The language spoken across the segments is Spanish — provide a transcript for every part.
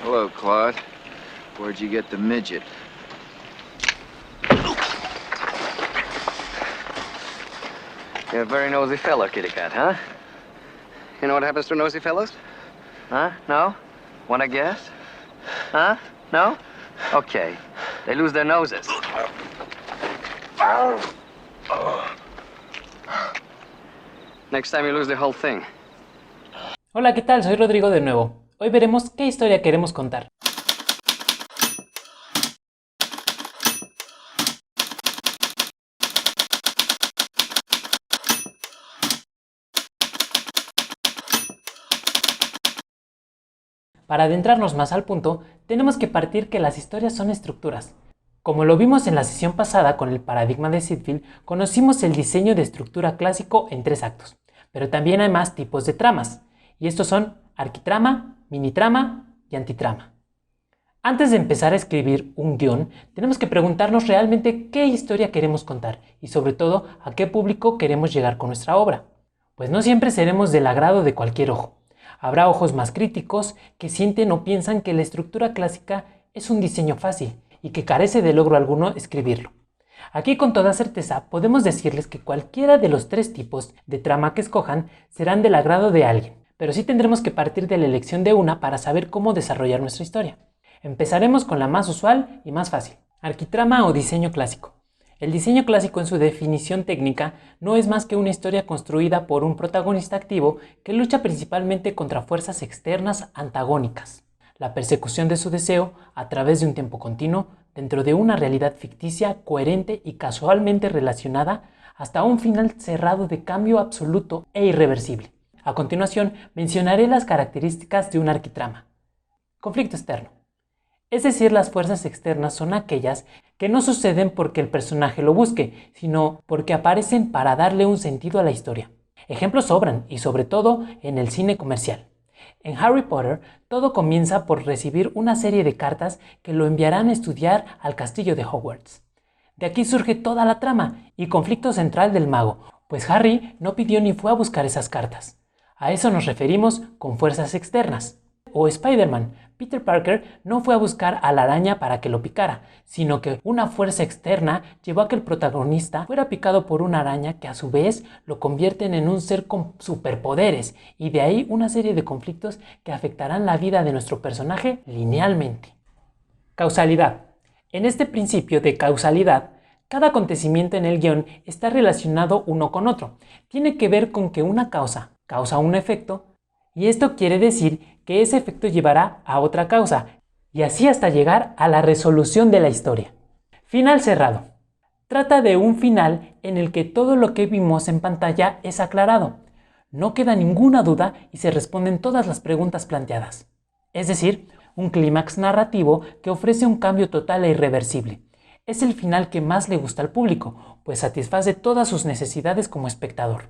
Hello, Claude. Where'd you get the midget? You're a very nosy fellow, kitty cat, huh? You know what happens to nosy fellows? Huh? No? Wanna guess? Huh? No? Okay. They lose their noses. Next time you lose the whole thing. Hola, ¿qué tal? Soy Rodrigo de nuevo. Hoy veremos qué historia queremos contar. Para adentrarnos más al punto, tenemos que partir que las historias son estructuras. Como lo vimos en la sesión pasada con el paradigma de Ziegfeld, conocimos el diseño de estructura clásico en 3 actos, pero también hay más tipos de tramas, y estos son arquitrama, minitrama y antitrama. Antes de empezar a escribir un guión, tenemos que preguntarnos realmente qué historia queremos contar y sobre todo a qué público queremos llegar con nuestra obra. Pues no siempre seremos del agrado de cualquier ojo. Habrá ojos más críticos que sienten o piensan que la estructura clásica es un diseño fácil y que carece de logro alguno escribirlo. Aquí con toda certeza podemos decirles que cualquiera de los 3 tipos de trama que escojan serán del agrado de alguien, pero sí tendremos que partir de la elección de una para saber cómo desarrollar nuestra historia. Empezaremos con la más usual y más fácil, arquitrama o diseño clásico. El diseño clásico en su definición técnica no es más que una historia construida por un protagonista activo que lucha principalmente contra fuerzas externas antagónicas. La persecución de su deseo a través de un tiempo continuo dentro de una realidad ficticia, coherente y casualmente relacionada hasta un final cerrado de cambio absoluto e irreversible. A continuación mencionaré las características de un arquitrama. Conflicto externo. Es decir, las fuerzas externas son aquellas que no suceden porque el personaje lo busque, sino porque aparecen para darle un sentido a la historia. Ejemplos sobran, y sobre todo en el cine comercial. En Harry Potter, todo comienza por recibir una serie de cartas que lo enviarán a estudiar al castillo de Hogwarts. De aquí surge toda la trama y conflicto central del mago, pues Harry no pidió ni fue a buscar esas cartas. A eso nos referimos con fuerzas externas. O Spider-Man. Peter Parker no fue a buscar a la araña para que lo picara, sino que una fuerza externa llevó a que el protagonista fuera picado por una araña que a su vez lo convierten en un ser con superpoderes, y de ahí una serie de conflictos que afectarán la vida de nuestro personaje linealmente. Causalidad. En este principio de causalidad, cada acontecimiento en el guión está relacionado uno con otro. Tiene que ver con que una causa causa un efecto, y esto quiere decir que ese efecto llevará a otra causa, y así hasta llegar a la resolución de la historia. Final cerrado. Trata de un final en el que todo lo que vimos en pantalla es aclarado. No queda ninguna duda y se responden todas las preguntas planteadas. Es decir, un clímax narrativo que ofrece un cambio total e irreversible. Es el final que más le gusta al público, pues satisface todas sus necesidades como espectador.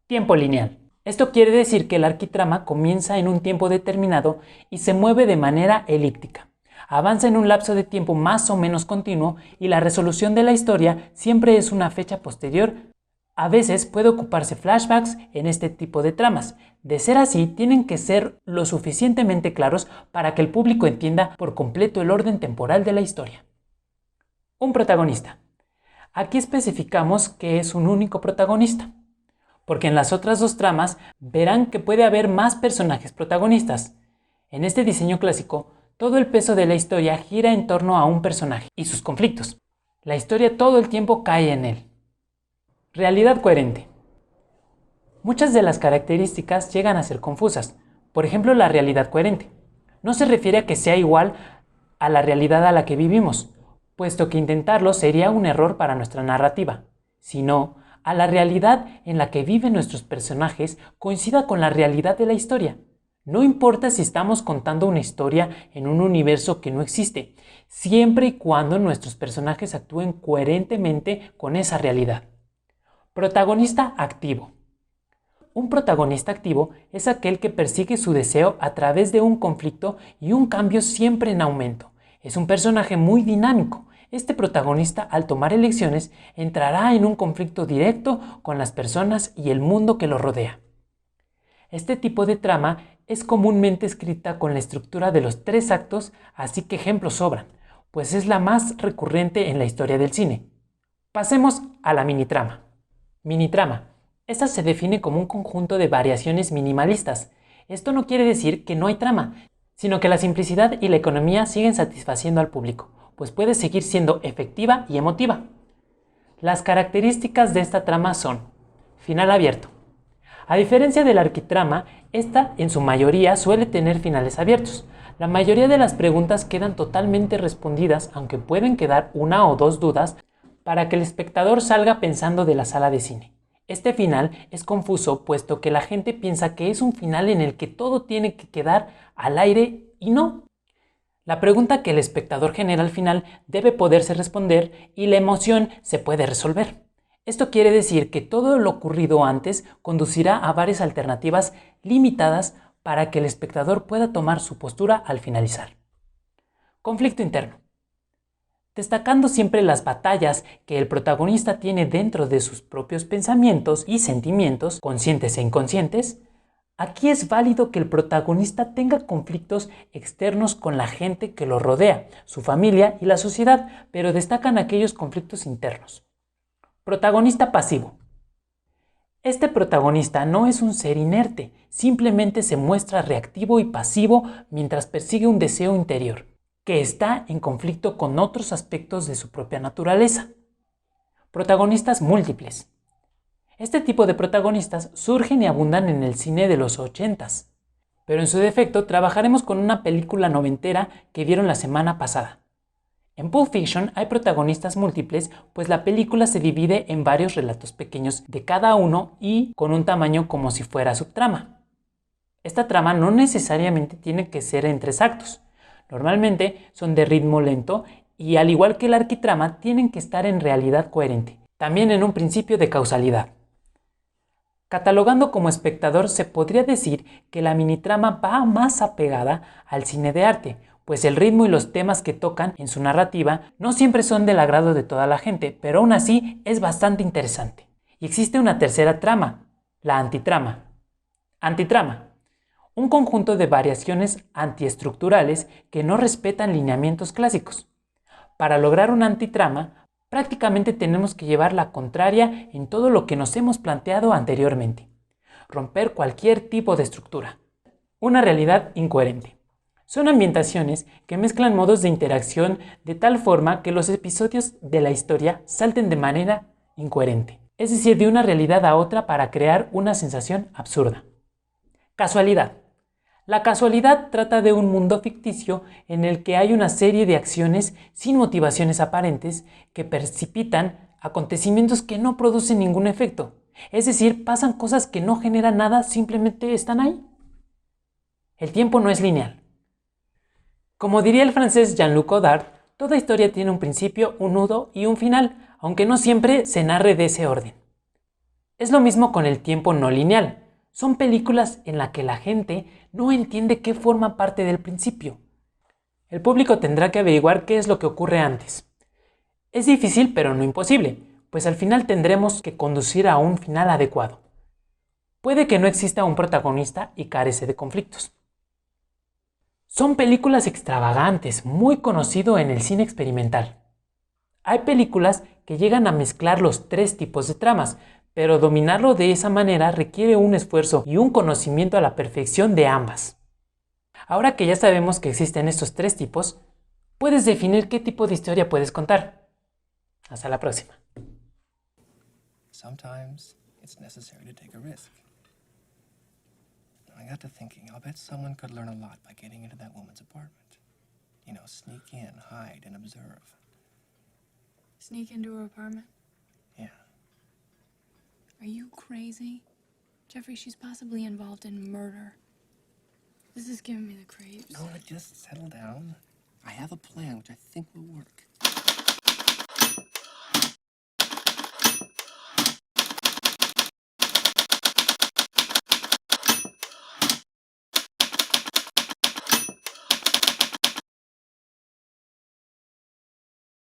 Tiempo lineal. Esto quiere decir que el arquitrama comienza en un tiempo determinado y se mueve de manera elíptica. Avanza en un lapso de tiempo más o menos continuo y la resolución de la historia siempre es una fecha posterior. A veces puede ocuparse flashbacks en este tipo de tramas. De ser así, tienen que ser lo suficientemente claros para que el público entienda por completo el orden temporal de la historia. Un protagonista. Aquí especificamos que es un único protagonista, porque en las otras 2 tramas verán que puede haber más personajes protagonistas. En este diseño clásico, todo el peso de la historia gira en torno a un personaje y sus conflictos. La historia todo el tiempo cae en él. Realidad coherente. Muchas de las características llegan a ser confusas. Por ejemplo, la realidad coherente. No se refiere a que sea igual a la realidad a la que vivimos, puesto que intentarlo sería un error para nuestra narrativa, sino a la realidad en la que viven nuestros personajes coincida con la realidad de la historia. No importa si estamos contando una historia en un universo que no existe, siempre y cuando nuestros personajes actúen coherentemente con esa realidad. Protagonista activo. Un protagonista activo es aquel que persigue su deseo a través de un conflicto y un cambio siempre en aumento. Es un personaje muy dinámico. Este protagonista, al tomar elecciones, entrará en un conflicto directo con las personas y el mundo que lo rodea. Este tipo de trama es comúnmente escrita con la estructura de los 3 actos, así que ejemplos sobran, pues es la más recurrente en la historia del cine. Pasemos a la minitrama. Minitrama. Esta se define como un conjunto de variaciones minimalistas. Esto no quiere decir que no hay trama, sino que la simplicidad y la economía siguen satisfaciendo al público, pues puede seguir siendo efectiva y emotiva. Las características de esta trama son: final abierto. A diferencia de la arquitrama, esta en su mayoría suele tener finales abiertos. La mayoría de las preguntas quedan totalmente respondidas, aunque pueden quedar una o dos dudas para que el espectador salga pensando de la sala de cine. Este final es confuso, puesto que la gente piensa que es un final en el que todo tiene que quedar al aire y no. La pregunta que el espectador genera al final debe poderse responder y la emoción se puede resolver. Esto quiere decir que todo lo ocurrido antes conducirá a varias alternativas limitadas para que el espectador pueda tomar su postura al finalizar. Conflicto interno. Destacando siempre las batallas que el protagonista tiene dentro de sus propios pensamientos y sentimientos, conscientes e inconscientes, aquí es válido que el protagonista tenga conflictos externos con la gente que lo rodea, su familia y la sociedad, pero destacan aquellos conflictos internos. Protagonista pasivo. Este protagonista no es un ser inerte, simplemente se muestra reactivo y pasivo mientras persigue un deseo interior, que está en conflicto con otros aspectos de su propia naturaleza. Protagonistas múltiples. Este tipo de protagonistas surgen y abundan en el cine de los 80s, pero en su defecto trabajaremos con una película noventera que vieron la semana pasada. En Pulp Fiction hay protagonistas múltiples, pues la película se divide en varios relatos pequeños de cada uno y con un tamaño como si fuera subtrama. Esta trama no necesariamente tiene que ser en 3 actos. Normalmente son de ritmo lento y, al igual que la arquitrama, tienen que estar en realidad coherente, también en un principio de causalidad. Catalogando como espectador, se podría decir que la minitrama va más apegada al cine de arte, pues el ritmo y los temas que tocan en su narrativa no siempre son del agrado de toda la gente, pero aún así es bastante interesante. Y existe una tercera trama, la antitrama. Antitrama. Un conjunto de variaciones antiestructurales que no respetan lineamientos clásicos. Para lograr una antitrama, prácticamente tenemos que llevar la contraria en todo lo que nos hemos planteado anteriormente. Romper cualquier tipo de estructura. Una realidad incoherente. Son ambientaciones que mezclan modos de interacción de tal forma que los episodios de la historia salten de manera incoherente, es decir, de una realidad a otra para crear una sensación absurda. Casualidad. La casualidad trata de un mundo ficticio en el que hay una serie de acciones sin motivaciones aparentes que precipitan acontecimientos que no producen ningún efecto. Es decir, pasan cosas que no generan nada, simplemente están ahí. El tiempo no es lineal. Como diría el francés Jean-Luc Godard, toda historia tiene un principio, un nudo y un final, aunque no siempre se narre de ese orden. Es lo mismo con el tiempo no lineal. Son películas en las que la gente no entiende qué forma parte del principio. El público tendrá que averiguar qué es lo que ocurre antes. Es difícil, pero no imposible, pues al final tendremos que conducir a un final adecuado. Puede que no exista un protagonista y carece de conflictos. Son películas extravagantes, muy conocido en el cine experimental. Hay películas que llegan a mezclar los 3 tipos de tramas, pero dominarlo de esa manera requiere un esfuerzo y un conocimiento a la perfección de ambas. Ahora que ya sabemos que existen estos 3 tipos, puedes definir qué tipo de historia puedes contar. Hasta la próxima. Sometimes it's necessary to take a risk. I got to thinking, I'll bet someone could learn a lot by getting into that woman's apartment. You know, sneak in, hide, and observe. Sneak into her apartment? Yeah. Are you crazy? Jeffrey, she's possibly involved in murder. This is giving me the creeps. No, just settle down. I have a plan which I think will work.